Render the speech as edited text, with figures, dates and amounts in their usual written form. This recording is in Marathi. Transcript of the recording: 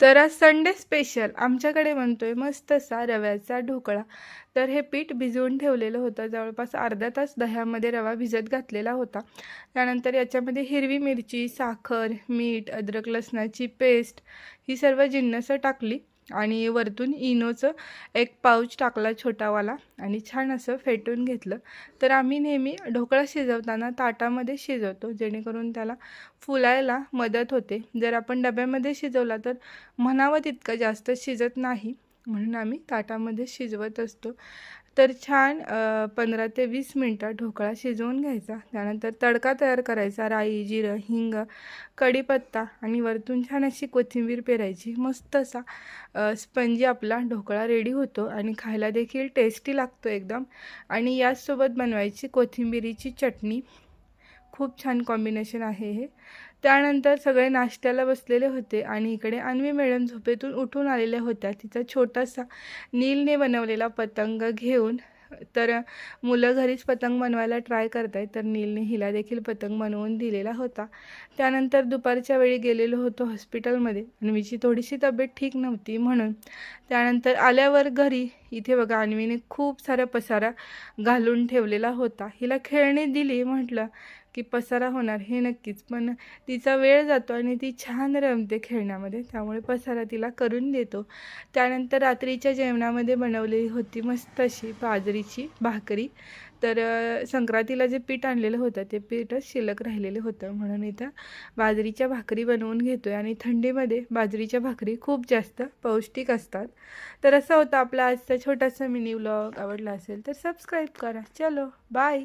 तर आज संडे स्पेशल आमच्याकडे बनतोय मस्त असा रव्याचा ढोकळा. तर हे पीठ भिजवून ठेवलेलं होतं, जवळपास अर्धा तास दह्यामध्ये रवा भिजत घातलेला होता. त्यानंतर याच्यामध्ये हिरवी मिरची, साखर, मीठ, अद्रक लसणाची पेस्ट ही सर्व जिन्नसं टाकली आणि वरतून इनोचं एक पाऊच टाकला छोटावाला आणि छान असं फेटून घेतलं. तर आम्ही नेहमी ढोकळा शिजवताना ताटामध्ये शिजवतो, जेणेकरून त्याला फुलायला मदत होते. जर आपण डब्यामध्ये शिजवला तर म्हणावं तितकं जास्त शिजत नाही, म्हणून आम्ही ताटामध्ये शिजवत असतो. तर छान 15 ते 20 मिनटं ढोकळा शिजवून घ्यायचा. त्यानंतर तडका तयार करायचा. राई, जिरं, हिंग, कढीपत्ता आणि वरतून छान अशी कोथिंबीर पेरायची. मस्त असा स्पंजी आपला ढोकळा रेडी होतो आणि खायला देखील टेस्टी लागतो एकदम. आणि याचसोबत बनवायची कोथिंबिरीची चटणी. खूप छान कॉम्बिनेशन आहे हे. त्यानंतर सगळे नाश्त्याला बसलेले होते आणि इकडे अन्वी मॅडम झोपेतून उठून आलेल्या होत्या. तिचा छोटासा नीलने बनवलेला पतंग घेऊन. तर मुलं घरीच पतंग बनवायला ट्राय करत आहेत, तर नीलने हिला देखील पतंग बनवून दिलेला होता. त्यानंतर दुपारच्या वेळी गेलेलो होतो हॉस्पिटलमध्ये. अन्वीची थोडीशी तब्येत ठीक नव्हती म्हणून. त्यानंतर आल्यावर घरी इथे बघा अन्वीने खूप सारा पसारा घालून ठेवलेला होता. हिला खेळणी दिली, म्हटलं की पसारा होणार हे नक्कीच, पण तिचा वेळ जातो आणि ती छान रमते खेळण्यामध्ये, त्यामुळे पसारा तिला करून देतो. त्यानंतर रात्रीच्या जेवणामध्ये बनवलेली होती मस्त अशी बाजरीची भाकरी. तर संक्रांतीला जे पीठ आणलेलं होतं ते पीठच शिल्लक राहिलेलं होतं, म्हणून इथं बाजरीच्या भाकरी बनवून घेतो आहे. आणि थंडीमध्ये बाजरीच्या भाकरी खूप जास्त पौष्टिक असतात. तर असा होता आपला आजचा छोटासा मिनी व्लॉग. आवडला असेल तर सबस्क्राईब करा. चलो बाय.